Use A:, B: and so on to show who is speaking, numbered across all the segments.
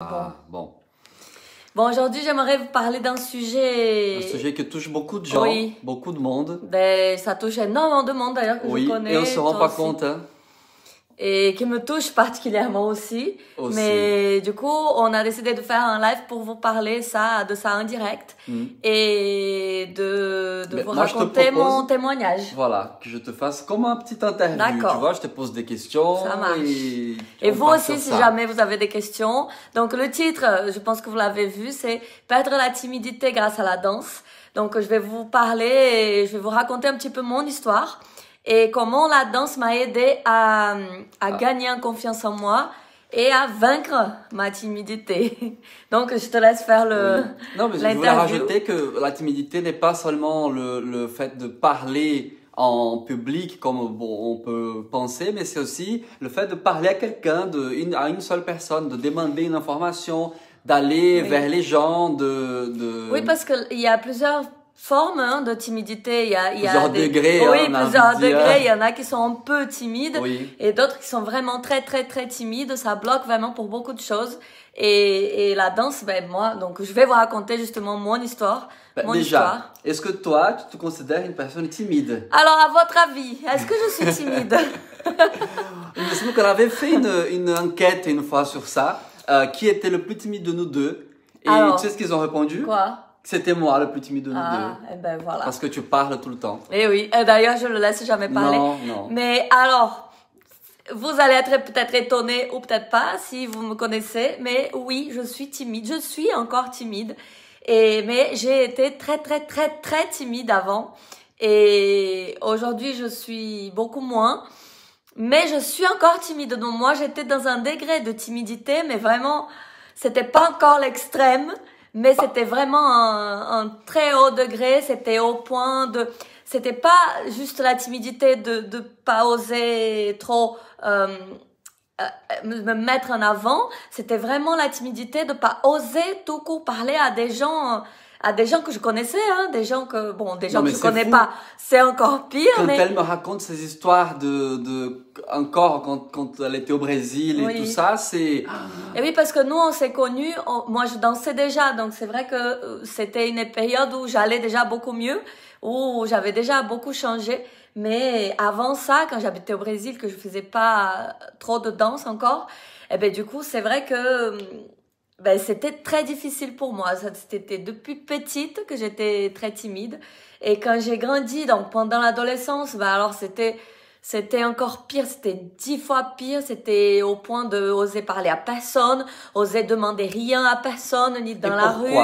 A: Bon.
B: Bon.
A: Bon, aujourd'hui, j'aimerais vous parler d'un
B: Un
A: sujet.
B: sujet qui touche beaucoup de gens,
A: Oui.
B: beaucoup de monde.
A: Ben, ça touche énormément de monde d'ailleurs que je
B: Oui,
A: connais.
B: et on se rend
A: toi
B: pas
A: aussi.
B: compte, hein.
A: Et qui me touche particulièrement aussi.
B: Aussi.
A: Mais du coup, on a décidé de faire un live pour vous parler de ça en direct et de
B: Mais
A: vous
B: moi, je te
A: raconter
B: propose-
A: mon témoignage.
B: Voilà, que je te fasse comme un petit interview,
A: D'accord.
B: tu vois, je te pose des questions.
A: Ça marche.
B: Et
A: Et
B: on
A: vous
B: part
A: aussi,
B: sur
A: si
B: ça.
A: jamais vous avez des questions. Donc, le titre, je pense que vous l'avez vu, c'est Perdre la timidité grâce à la danse. Donc, je vais vous parler et je vais vous raconter un petit peu mon histoire et comment la danse m'a aidé à gagner en confiance en moi et à vaincre ma timidité. Donc, je te laisse faire
B: Oui. Non, mais je voulais
A: l'interview.
B: rajouter que la timidité n'est pas seulement le fait de parler en public comme bon, on peut penser, mais c'est aussi le fait de parler à quelqu'un, à une seule personne, de demander une information, d'aller
A: Oui.
B: vers les gens,
A: Oui, parce qu'il y a plusieurs formes de timidité. Il y a
B: Plusieurs
A: des...
B: degrés,
A: Oui,
B: hein, on a
A: plusieurs
B: envie de dire.
A: degrés. Il y en a qui sont un peu timides
B: Oui.
A: et d'autres qui sont vraiment très, très, très timides. Ça bloque vraiment pour beaucoup de choses. Et la danse, ben moi, donc je vais vous raconter justement mon histoire. Mon
B: Déjà,
A: histoire.
B: est-ce que toi, tu te considères une personne timide?
A: Alors, à votre avis, est-ce que je suis timide?
B: Il me semble qu'on avait fait une enquête une fois sur ça. Qui était le plus timide de nous deux? Et
A: Alors,
B: tu sais ce qu'ils ont répondu?
A: Quoi?
B: C'était moi le plus timide de nous
A: Ah,
B: deux.
A: eh ben voilà.
B: Parce que tu parles tout le temps.
A: Et oui, et d'ailleurs, je le laisse jamais parler.
B: Non.
A: Mais alors, vous allez être peut-être étonné ou peut-être pas si vous me connaissez, mais oui, je suis timide. Je suis encore timide. Mais j'ai été très, très, très, très timide avant. Et aujourd'hui, je suis beaucoup moins. Mais je suis encore timide. Donc moi, j'étais dans un degré de timidité, mais vraiment, c'était pas encore l'extrême. Mais c'était vraiment un très haut degré. C'était au point de... C'était pas juste la timidité de pas oser trop me mettre en avant. C'était vraiment la timidité de pas oser tout court parler à des gens que je connaissais, hein, des gens que je
B: c'est
A: connais
B: fou.
A: pas. C'est encore pire.
B: Quand
A: mais
B: elle me raconte ces histoires encore quand elle était au Brésil et
A: Oui.
B: tout ça, c'est...
A: Et oui, parce que nous, on s'est connus, moi je dansais déjà, donc c'est vrai que c'était une période où j'allais déjà beaucoup mieux, où j'avais déjà beaucoup changé. Mais avant ça, quand j'habitais au Brésil, que je faisais pas trop de danse encore, et ben du coup, c'est vrai que c'était très difficile pour moi. C'était depuis petite que j'étais très timide. Et quand j'ai grandi, donc pendant l'adolescence, alors c'était encore pire, c'était 10 fois pire, c'était au point de oser parler à personne, oser demander rien à personne, ni dans la rue.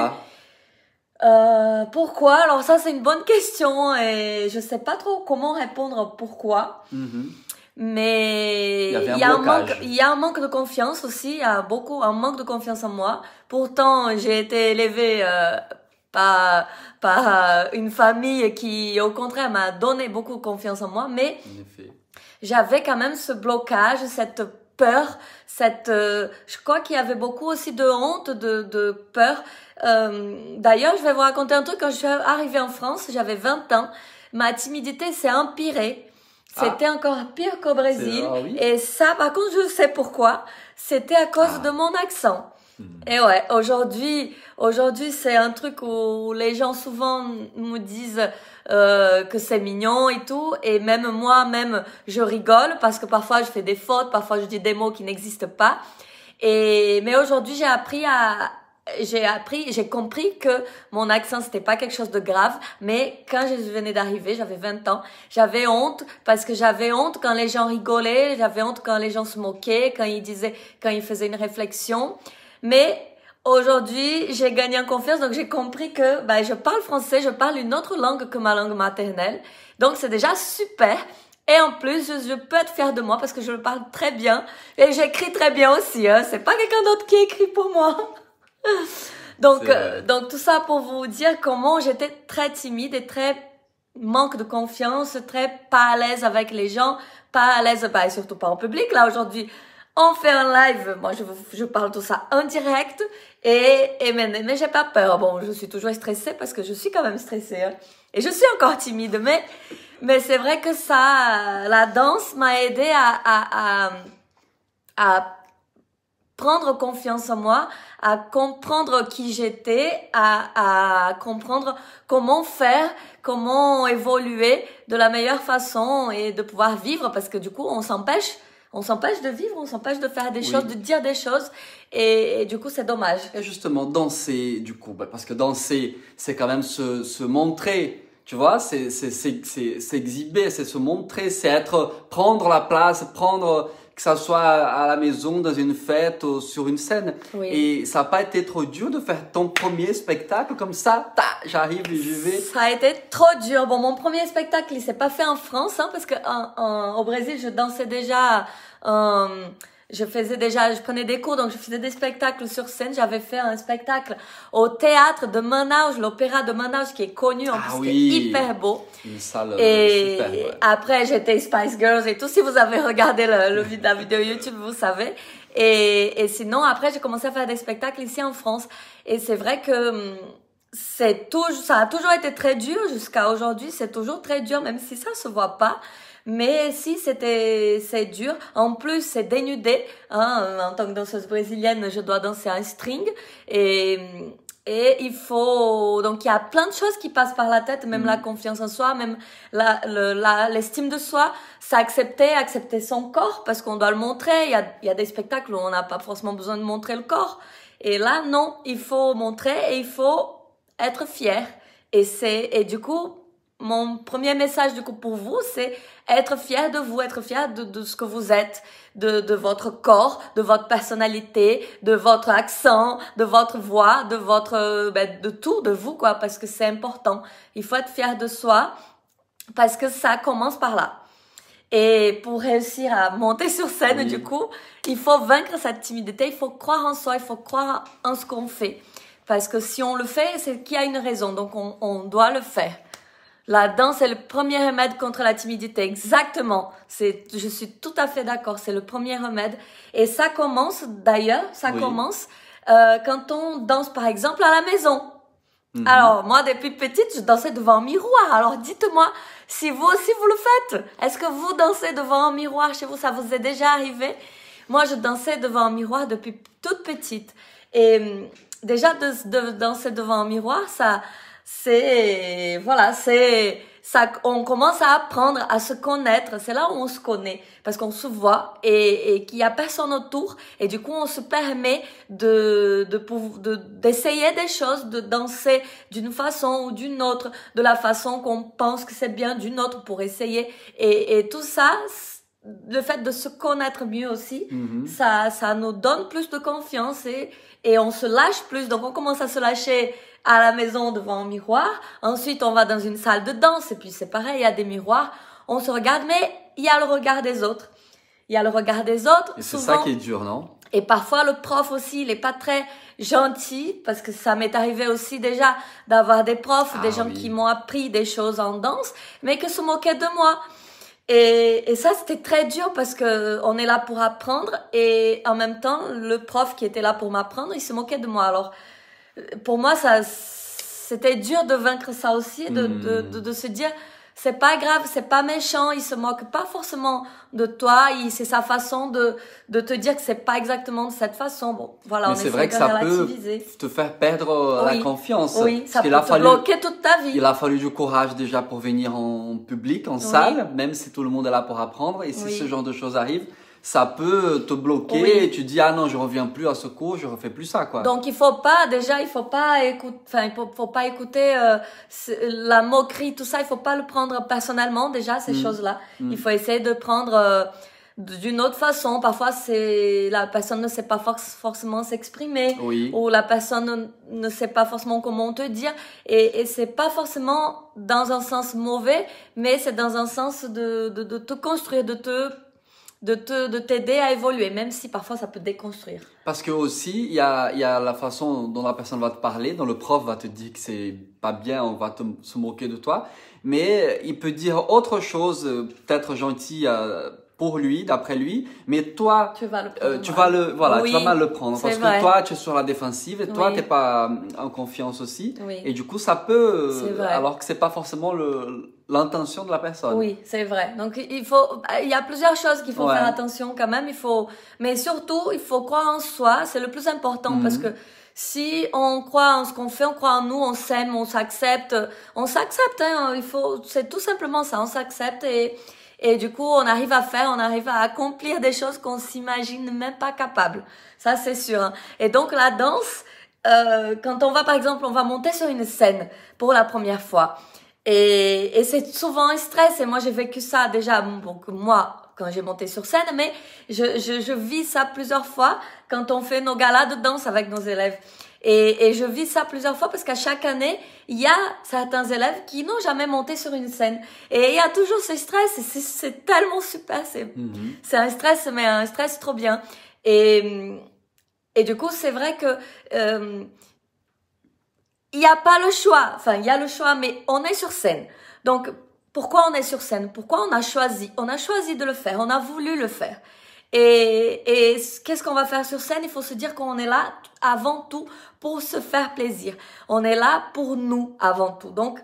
A: Pourquoi? Alors ça, c'est une bonne question et je sais pas trop comment répondre pourquoi. Mais
B: Il y avait
A: il y a un manque de confiance aussi, il y a un manque de confiance en moi. Pourtant, j'ai été élevée par une famille qui, au contraire, m'a donné beaucoup de confiance en moi, mais
B: En effet.
A: j'avais quand même ce blocage, cette peur, je crois qu'il y avait beaucoup aussi de honte, de peur. D'ailleurs, je vais vous raconter un truc. Quand je suis arrivée en France, j'avais 20 ans. Ma timidité s'est empirée. C'était encore pire qu'au Brésil.
B: Oui.
A: Et ça, par contre, je sais pourquoi. C'était à cause de mon accent. Et ouais, aujourd'hui, c'est un truc où les gens souvent me disent que c'est mignon et tout, et même moi-même, je rigole parce que parfois je fais des fautes, parfois je dis des mots qui n'existent pas. Mais aujourd'hui, j'ai compris que mon accent c'était pas quelque chose de grave, mais quand je venais d'arriver, j'avais 20 ans, j'avais honte parce que j'avais honte quand les gens rigolaient, j'avais honte quand les gens se moquaient, quand ils faisaient une réflexion. Mais aujourd'hui, j'ai gagné en confiance, donc j'ai compris que je parle français, je parle une autre langue que ma langue maternelle. Donc c'est déjà super. Et en plus, je peux être fière de moi parce que je le parle très bien et j'écris très bien aussi. Hein. C'est pas quelqu'un d'autre qui écrit pour moi. Donc tout ça pour vous dire comment j'étais très timide et très manque de confiance, très pas à l'aise avec les gens, pas à l'aise, surtout pas en public. Là aujourd'hui, on fait un live, moi je parle tout ça en direct mais j'ai pas peur. Bon, je suis toujours stressée parce que je suis quand même stressée hein. Et je suis encore timide, mais c'est vrai que ça, la danse m'a aidé à prendre confiance en moi, à comprendre qui j'étais, à comprendre comment faire, comment évoluer de la meilleure façon et de pouvoir vivre, parce que du coup, on s'empêche de vivre, on s'empêche de faire des choses, de dire des choses, et du coup, c'est dommage.
B: Et justement, danser, du coup, parce que danser, c'est quand même se montrer, tu vois, c'est exhiber, c'est se montrer, c'est prendre la place, que ça soit à la maison, dans une fête ou sur une scène.
A: Oui.
B: Et ça n'a pas été trop dur de faire ton premier spectacle comme ça, j'arrive et je vais.
A: Ça a été trop dur. Bon, mon premier spectacle, il s'est pas fait en France, hein, parce que au Brésil, je dansais déjà, je prenais des cours, donc je faisais des spectacles sur scène. J'avais fait un spectacle au théâtre de Manaus, l'opéra de Manaus, qui est connu, en plus, qui est hyper beau.
B: Une salle
A: Et
B: super. Ouais.
A: après, j'étais Spice Girls et tout. Si vous avez regardé la vidéo YouTube, vous savez. Et sinon, après, j'ai commencé à faire des spectacles ici en France. Et c'est vrai que ça a toujours été très dur jusqu'à aujourd'hui. C'est toujours très dur, même si ça se voit pas. Mais si c'est dur. En plus, c'est dénudé. Hein, en tant que danseuse brésilienne, je dois danser un string. Et il faut, donc il y a plein de choses qui passent par la tête, même la confiance en soi, même l'estime de soi, c'est accepter son corps, parce qu'on doit le montrer. Il y a des spectacles où on n'a pas forcément besoin de montrer le corps. Et là, non, il faut montrer et il faut être fier. Et du coup, mon premier message du coup pour vous, c'est être fier de vous, être fier de ce que vous êtes, de votre corps, de votre personnalité, de votre accent, de votre voix, de tout, de vous, quoi, parce que c'est important. Il faut être fier de soi, parce que ça commence par là. Et pour réussir à monter sur scène, du coup, il faut vaincre cette timidité, il faut croire en soi, il faut croire en ce qu'on fait. Parce que si on le fait, c'est qu'il y a une raison, donc on doit le faire. La danse est le premier remède contre la timidité, exactement. Je suis tout à fait d'accord, c'est le premier remède. Et ça commence, d'ailleurs, quand on danse, par exemple, à la maison. Alors, moi, depuis petite, je dansais devant un miroir. Alors, dites-moi, si vous aussi vous le faites. Est-ce que vous dansez devant un miroir chez vous? Ça vous est déjà arrivé? Moi, je dansais devant un miroir depuis toute petite. Et déjà, de danser devant un miroir, on commence à apprendre à se connaître. C'est là où on se connaît, parce qu'on se voit et qu'il y a personne autour, et du coup on se permet d'essayer des choses, de danser d'une façon ou d'une autre, de la façon qu'on pense que c'est bien, d'une autre, pour essayer, et tout ça, le fait de se connaître mieux aussi, ça nous donne plus de confiance et on se lâche plus. Donc on commence à se lâcher à la maison devant un miroir. Ensuite, on va dans une salle de danse et puis c'est pareil, il y a des miroirs. On se regarde, mais il y a le regard des autres. Il y a le regard des autres.
B: Et c'est ça qui est dur, non?
A: Et parfois, le prof aussi, il est pas très gentil, parce que ça m'est arrivé aussi déjà d'avoir des profs, des gens qui m'ont appris des choses en danse, mais qui se moquaient de moi. Et ça, c'était très dur, parce que on est là pour apprendre, et en même temps, le prof qui était là pour m'apprendre, il se moquait de moi. Alors, pour moi, c'était dur de vaincre ça aussi, de se dire, c'est pas grave, c'est pas méchant, il se moque pas forcément de toi, c'est sa façon de te dire que c'est pas exactement de cette façon. Bon, voilà,
B: mais
A: on
B: c'est vrai que ça peut te faire perdre la confiance.
A: Oui, ça peut te bloquer toute ta vie.
B: Il a fallu du courage déjà pour venir en public, en salle, même si tout le monde est là pour apprendre, et si ce genre de choses arrive, ça peut te bloquer et tu dis, ah non, je reviens plus à ce cours, je refais plus ça, quoi.
A: Donc, il faut pas écouter la moquerie, tout ça, il faut pas le prendre personnellement, déjà, ces choses-là. Il faut essayer de prendre d'une autre façon. Parfois, la personne ne sait pas forcément s'exprimer, ou la personne ne sait pas forcément comment te dire, et c'est pas forcément dans un sens mauvais, mais c'est dans un sens de te construire, de t'aider à évoluer, même si parfois ça peut déconstruire.
B: Parce que aussi, il y a la façon dont la personne va te parler, dont le prof va te dire que c'est pas bien, on va se moquer de toi, mais il peut dire autre chose, peut-être gentil pour lui, d'après lui, mais toi,
A: tu vas
B: mal le prendre, parce que toi, tu es sur la défensive, et toi, t'es pas en confiance aussi, et du coup, ça peut, alors que c'est pas forcément l'intention de la personne.
A: Oui, c'est vrai. Donc, il y a plusieurs choses qu'il faut faire attention quand même. Mais surtout, il faut croire en soi. C'est le plus important parce que si on croit en ce qu'on fait, on croit en nous, on s'aime, on s'accepte. On s'accepte, hein. C'est tout simplement ça. On s'accepte et du coup, on arrive à accomplir des choses qu'on s'imagine même pas capable. Ça, c'est sûr, hein. Et donc, la danse, quand par exemple, on va monter sur une scène pour la première fois. Et c'est souvent un stress. Et moi, j'ai vécu ça déjà, donc moi, quand j'ai monté sur scène, mais je vis ça plusieurs fois quand on fait nos galas de danse avec nos élèves. Et je vis ça plusieurs fois parce qu'à chaque année, il y a certains élèves qui n'ont jamais monté sur une scène. Et il y a toujours ce stress. Et c'est tellement super. C'est un stress, mais un stress trop bien. Et du coup, c'est vrai que il n'y a pas le choix. Enfin, il y a le choix, mais on est sur scène. Donc, pourquoi on est sur scène? Pourquoi on a choisi? On a choisi de le faire. On a voulu le faire. Et qu'est-ce qu'on va faire sur scène? Il faut se dire qu'on est là avant tout pour se faire plaisir. On est là pour nous avant tout. Donc,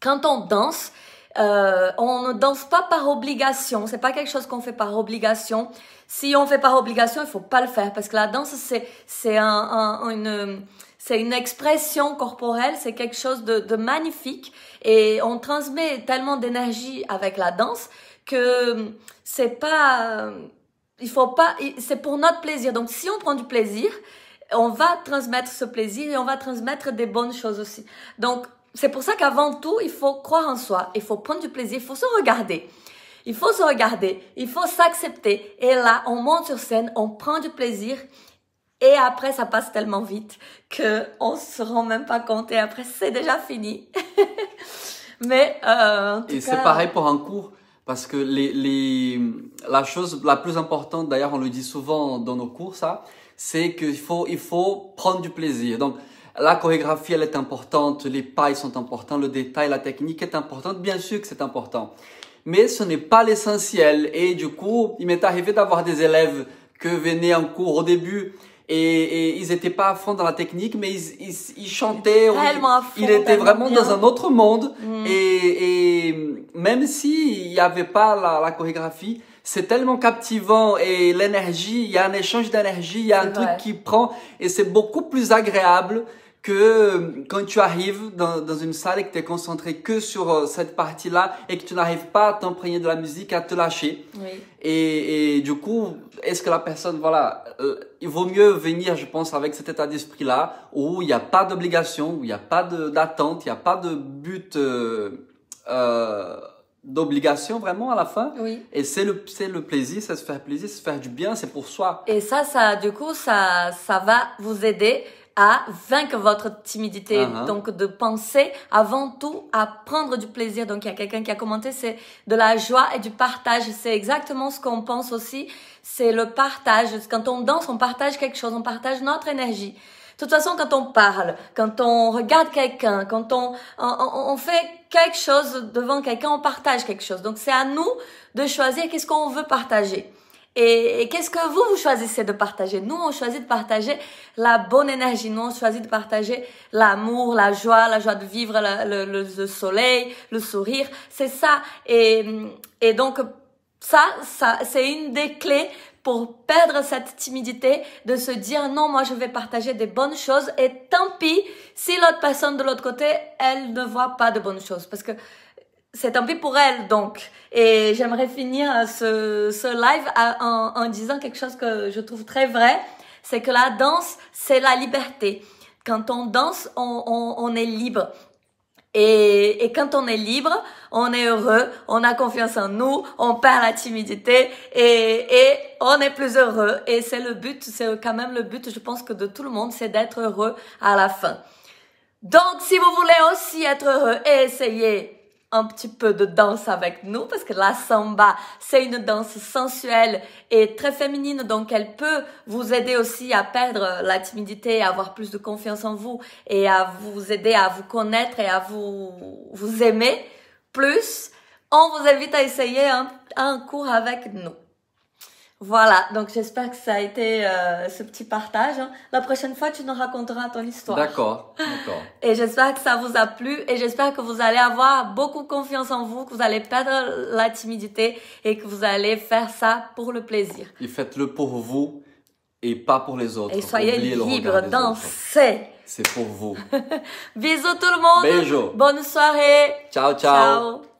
A: quand on danse, on ne danse pas par obligation. C'est pas quelque chose qu'on fait par obligation. Si on fait par obligation, il faut pas le faire parce que la danse, c'est une expression corporelle, c'est quelque chose de magnifique et on transmet tellement d'énergie avec la danse que c'est pour notre plaisir. Donc si on prend du plaisir, on va transmettre ce plaisir et on va transmettre des bonnes choses aussi. Donc c'est pour ça qu'avant tout, il faut croire en soi, il faut prendre du plaisir, il faut se regarder. Il faut se regarder, il faut s'accepter et là, on monte sur scène, on prend du plaisir. Et après, ça passe tellement vite qu'on se rend même pas compte. Et après, c'est déjà fini. Mais en tout cas...
B: Et c'est pareil pour un cours. Parce que la chose la plus importante, d'ailleurs, on le dit souvent dans nos cours, ça, c'est qu'il faut prendre du plaisir. Donc, la chorégraphie, elle est importante. Les pas, ils sont importants. Le détail, la technique est importante. Bien sûr que c'est important. Mais ce n'est pas l'essentiel. Et du coup, il m'est arrivé d'avoir des élèves que venaient en cours au début... Et ils étaient pas à fond dans la technique, mais ils chantaient. Ils étaient vraiment dans un autre monde. Et même s'il n'y avait pas la chorégraphie, c'est tellement captivant et l'énergie, il y a un échange d'énergie, il y a un truc qui prend et c'est beaucoup plus agréable que quand tu arrives dans une salle et que tu es concentré que sur cette partie-là et que tu n'arrives pas à t'imprégner de la musique, à te lâcher.
A: Oui.
B: Et du coup, est-ce que la personne, voilà, il vaut mieux venir, je pense, avec cet état d'esprit-là où il n'y a pas d'obligation, où il n'y a pas d'attente, il n'y a pas de but d'obligation vraiment à la fin.
A: Oui.
B: Et c'est le plaisir, c'est se faire plaisir, c'est se faire du bien, c'est pour soi.
A: Et du coup, ça va vous aider à vaincre votre timidité. Donc, de penser avant tout à prendre du plaisir. Donc, il y a quelqu'un qui a commenté, c'est de la joie et du partage. C'est exactement ce qu'on pense aussi. C'est le partage. Quand on danse, on partage quelque chose. On partage notre énergie. De toute façon, quand on parle, quand on regarde quelqu'un, quand on fait quelque chose devant quelqu'un, on partage quelque chose. Donc, c'est à nous de choisir qu'est-ce qu'on veut partager. Et qu'est-ce que vous choisissez de partager? Nous, on choisit de partager la bonne énergie. Nous, on choisit de partager l'amour, la joie de vivre, le soleil, le sourire. C'est ça. Et donc, ça, c'est une des clés pour perdre cette timidité, de se dire non, moi, je vais partager des bonnes choses et tant pis si l'autre personne de l'autre côté, elle ne voit pas de bonnes choses. Parce que c'est tant pis pour elle, donc. Et j'aimerais finir ce live en disant quelque chose que je trouve très vrai. C'est que la danse, c'est la liberté. Quand on danse, on est libre. Et quand on est libre, on est heureux, on a confiance en nous, on perd la timidité et on est plus heureux. Et c'est le but, c'est quand même le but, je pense que de tout le monde, c'est d'être heureux à la fin. Donc, si vous voulez aussi être heureux, essayez un petit peu de danse avec nous parce que la samba, c'est une danse sensuelle et très féminine, donc elle peut vous aider aussi à perdre la timidité, à avoir plus de confiance en vous et à vous aider à vous connaître et à vous aimer plus. On vous invite à essayer un cours avec nous. Voilà, donc j'espère que ça a été ce petit partage. Hein. La prochaine fois, tu nous raconteras ton histoire.
B: D'accord, d'accord.
A: Et j'espère que ça vous a plu et j'espère que vous allez avoir beaucoup confiance en vous, que vous allez perdre la timidité et que vous allez faire ça pour le plaisir.
B: Et faites-le pour vous et pas pour les autres.
A: Et soyez
B: Oubliez le
A: libres,
B: regard des
A: dansez.
B: autres. C'est pour vous.
A: Bisous tout le monde.
B: Bisous.
A: Bonne soirée.
B: Ciao, ciao.
A: Ciao.